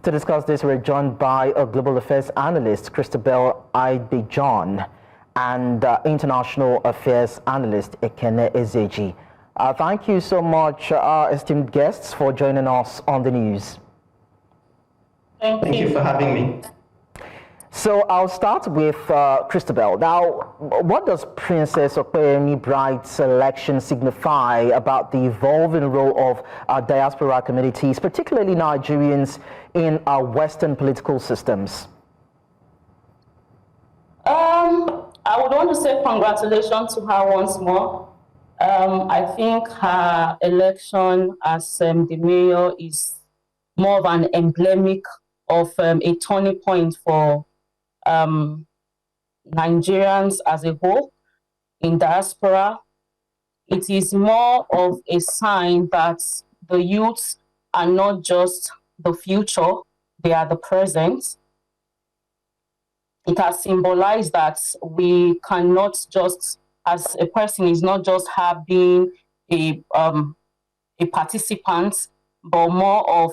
To discuss this, we're joined by a global affairs analyst, Christabel Aigbe-John, and international affairs analyst, Ekene Ezeji. Thank you so much, esteemed guests, for joining us on the news. Thank you for having me. So I'll start with Christabel. Now, what does Princess Opeyemi Bright's election signify about the evolving role of diaspora communities, particularly Nigerians, in our Western political systems? I would want to say congratulations to her once more. I think her election as the mayor is more of an emblemic of a turning point for Nigerians as a whole in diaspora. It is more of a sign that the youths are not just the future, they are the present. It has symbolized that we cannot just, as a person, is not just her being a participant, but more of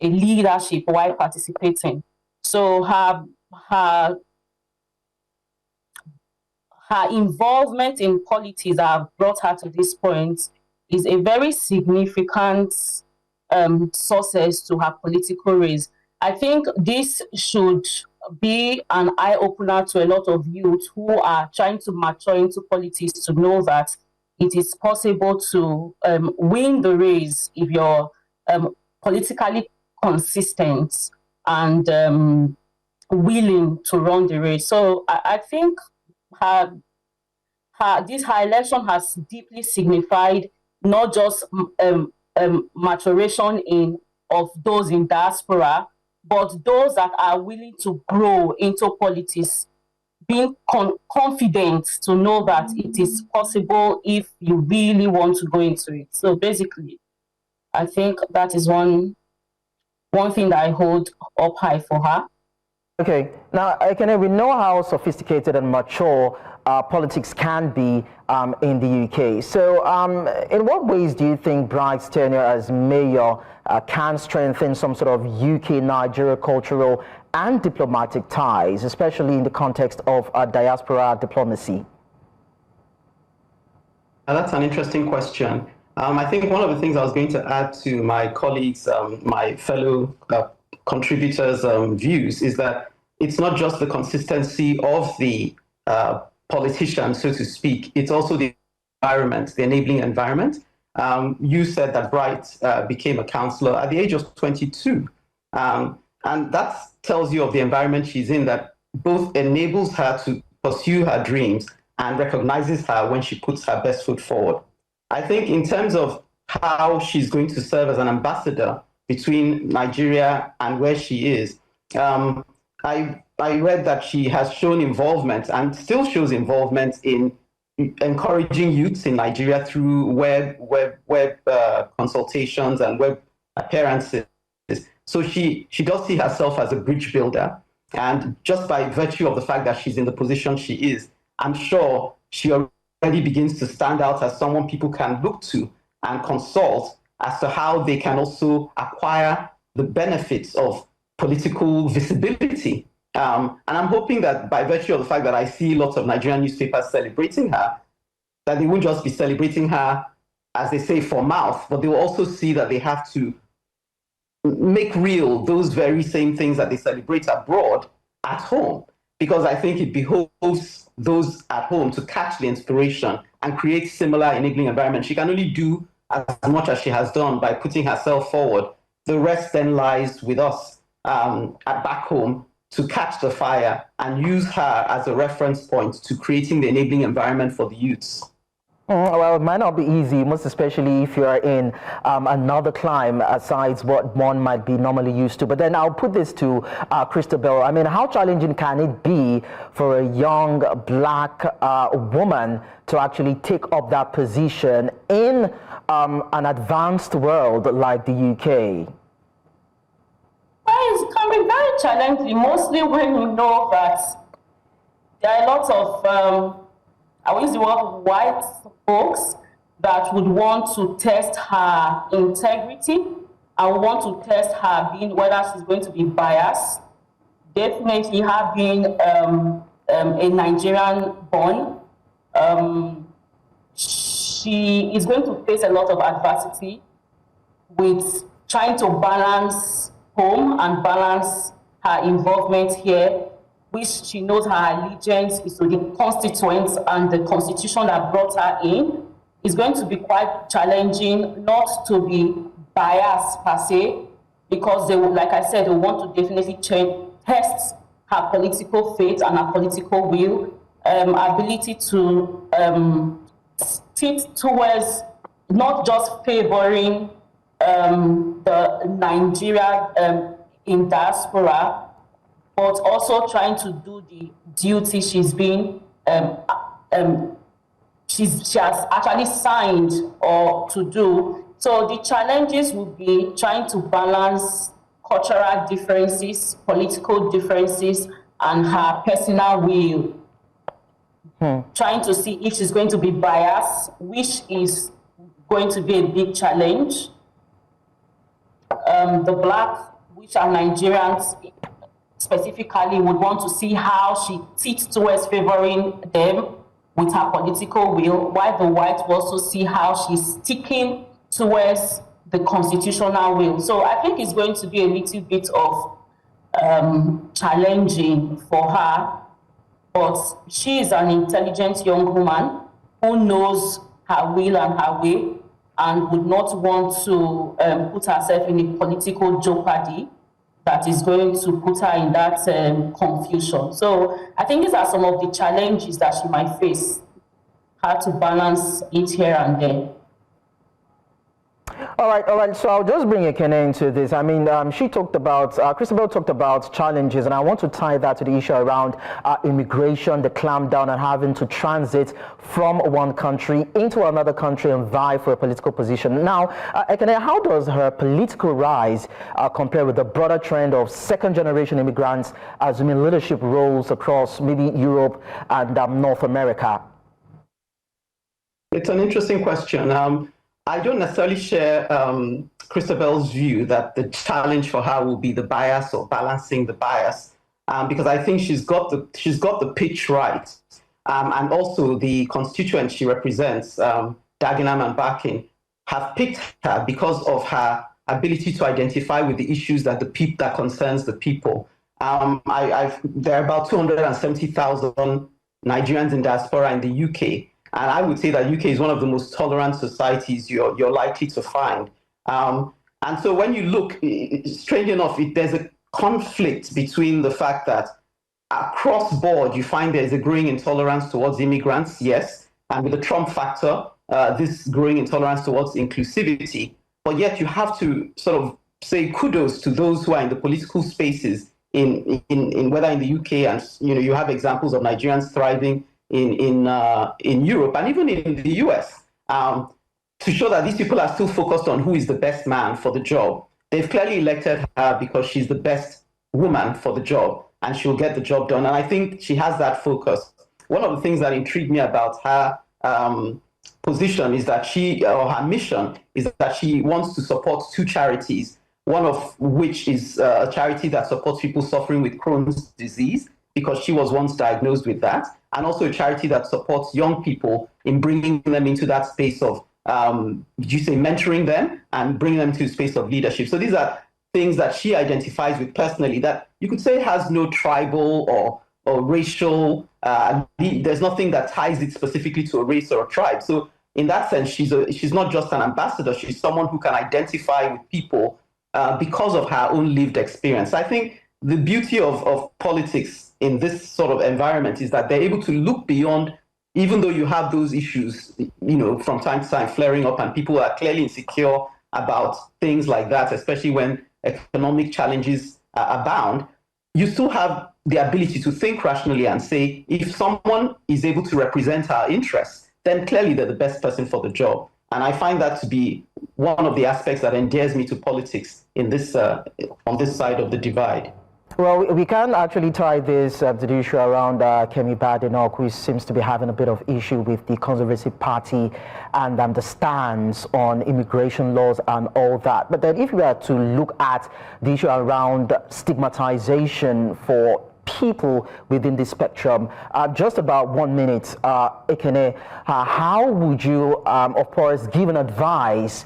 a leadership while participating. So her involvement in politics that have brought her to this point is a very significant success to her political race. I think this should be an eye-opener to a lot of youth who are trying to mature into politics, to know that it is possible to win the race if you're politically consistent and willing to run the race. So I think her election has deeply signified not just maturation of those in diaspora, but those that are willing to grow into politics, being confident to know that it is possible if you really want to go into it. So basically, I think that is one thing that I hold up high for her. Okay, now, Ekene, we know how sophisticated and mature politics can be in the UK. So in what ways do you think Bright's tenure as mayor can strengthen some sort of UK-Nigeria cultural and diplomatic ties, especially in the context of diaspora diplomacy? That's an interesting question. I think one of the things I was going to add to my colleagues, my fellow contributors' views, is that it's not just the consistency of the politician, so to speak, it's also the environment, the enabling environment. You said that Bright became a councillor at the age of 22. And that tells you of the environment she's in, that both enables her to pursue her dreams and recognizes her when she puts her best foot forward. I think in terms of how she's going to serve as an ambassador between Nigeria and where she is, I read that she has shown involvement and still shows involvement in encouraging youths in Nigeria through web consultations and web appearances. So she does see herself as a bridge builder. And just by virtue of the fact that she's in the position she is, I'm sure she already begins to stand out as someone people can look to and consult as to how they can also acquire the benefits of political visibility. And I'm hoping that by virtue of the fact that I see lots of Nigerian newspapers celebrating her, that they won't just be celebrating her, as they say, for mouth, but they will also see that they have to make real those very same things that they celebrate abroad at home. Because I think it behoves those at home to catch the inspiration and create similar enabling environment. She can only do as much as she has done by putting herself forward. The rest then lies with us at back home to catch the fire and use her as a reference point to creating the enabling environment for the youths. Well, it might not be easy, most especially if you are in another climb aside what one might be normally used to. But then I'll put this to Christabel. I mean, how challenging can it be for a young black woman to actually take up that position in an advanced world like the UK? It can be very challenging, mostly when you know that there are a lot of, I will use the word white folks that would want to test her integrity I want to test her being whether she's going to be biased. Definitely her being a Nigerian born. She is going to face a lot of adversity with trying to balance home and balance her involvement here, which she knows her allegiance is to the constituents and the constitution that brought her in. Is going to be quite challenging not to be biased per se, because they would, like I said, they want to definitely test her political faith and her political will, ability to sit towards not just favoring the Nigeria in diaspora, but also trying to do the duty she's been she has actually signed or to do. So the challenges will be trying to balance cultural differences, political differences, and her personal will. Trying to see if she's going to be biased, which is going to be a big challenge. The Black, which are Nigerians specifically, would want to see how she sits towards favoring them with her political will, while the White will also see how she's sticking towards the constitutional will. So I think it's going to be a little bit of challenging for her, but she is an intelligent young woman who knows her will and her way and would not want to put herself in a political jeopardy that is going to put her in that confusion. So I think these are some of the challenges that she might face, how to balance it here and there. All right. So I'll just bring Ekene into this. I mean, she talked about, Christabel talked about challenges, and I want to tie that to the issue around immigration, the clampdown, and having to transit from one country into another country and vie for a political position. Now, Ekene, how does her political rise compare with the broader trend of second-generation immigrants assuming leadership roles across maybe Europe and North America? It's an interesting question. I don't necessarily share Christabel's view that the challenge for her will be the bias or balancing the bias, because I think she's got the pitch right, and also the constituents she represents, Dagenham and Barking, have picked her because of her ability to identify with the issues that that concerns the people. There are about 270,000 Nigerians in diaspora in the UK. And I would say that UK is one of the most tolerant societies you're likely to find. And so when you look, strange enough, there's a conflict between the fact that across board, you find there's a growing intolerance towards immigrants, yes, and with the Trump factor, this growing intolerance towards inclusivity. But yet you have to sort of say kudos to those who are in the political spaces in whether in the UK, and you have examples of Nigerians thriving in Europe and even in the US, to show that these people are still focused on who is the best man for the job. They've clearly elected her because she's the best woman for the job and she'll get the job done. And I think she has that focus. One of the things that intrigued me about her position is that her mission is that she wants to support two charities, one of which is a charity that supports people suffering with Crohn's disease, because she was once diagnosed with that, and also a charity that supports young people in bringing them into that space of, mentoring them and bringing them to a space of leadership. So these are things that she identifies with personally that you could say has no tribal or racial, there's nothing that ties it specifically to a race or a tribe. So in that sense, she's not just an ambassador, she's someone who can identify with people because of her own lived experience. I think the beauty of politics in this sort of environment is that they're able to look beyond, even though you have those issues, from time to time flaring up and people are clearly insecure about things like that, especially when economic challenges abound, you still have the ability to think rationally and say, if someone is able to represent our interests, then clearly they're the best person for the job. And I find that to be one of the aspects that endears me to politics in this on this side of the divide. Well, we can actually tie this the issue around Kemi Badenoch, who seems to be having a bit of issue with the Conservative Party and the stance on immigration laws and all that. But then if we are to look at the issue around stigmatization for people within the spectrum, just about 1 minute, Ekene, how would you, of course, give an advice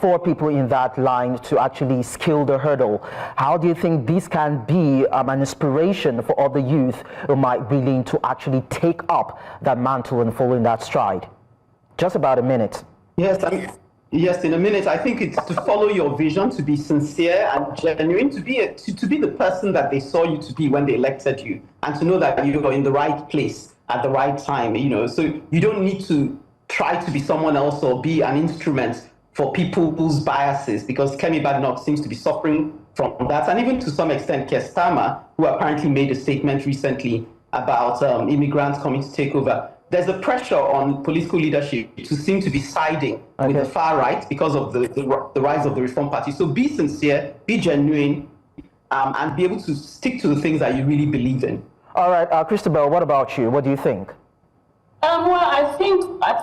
for people in that line to actually scale the hurdle? How do you think this can be an inspiration for other youth who might be willing to actually take up that mantle and follow in that stride? Just about a minute. Yes, in a minute. I think it's to follow your vision, to be sincere and genuine, to be the person that they saw you to be when they elected you, and to know that you are in the right place at the right time. So you don't need to try to be someone else or be an instrument for people's biases, because Kemi Badenoch seems to be suffering from that, and even to some extent, Keir Starmer, who apparently made a statement recently about immigrants coming to take over. There's a pressure on political leadership to seem to be siding with the far right because of the rise of the Reform Party. So be sincere, be genuine, and be able to stick to the things that you really believe in. All right, Christabel, what about you? What do you think? Well, I think I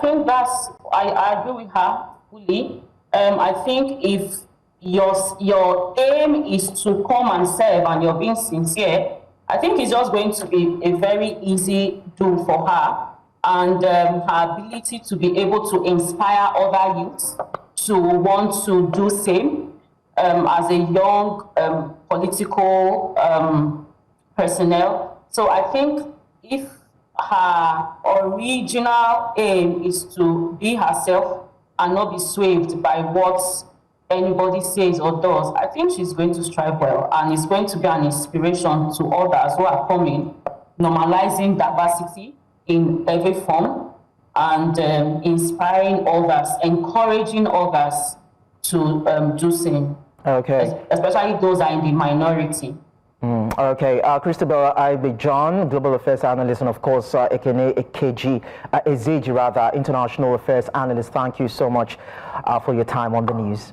agree with her fully. I think if your aim is to come and serve and you're being sincere, I think it's just going to be a very easy do for her. And her ability to be able to inspire other youths to want to do same as a young political personnel. So I think if her original aim is to be herself and not be swayed by what anybody says or does, I think she's going to strive well, and it's going to be an inspiration to others who are coming, normalizing diversity in every form, and inspiring others, encouraging others to do same. Okay. Especially those are in the minority. Okay. Christabel Aigbe-John, Global Affairs Analyst, and of course Ekene Ezeji, International Affairs Analyst. Thank you so much for your time on the news.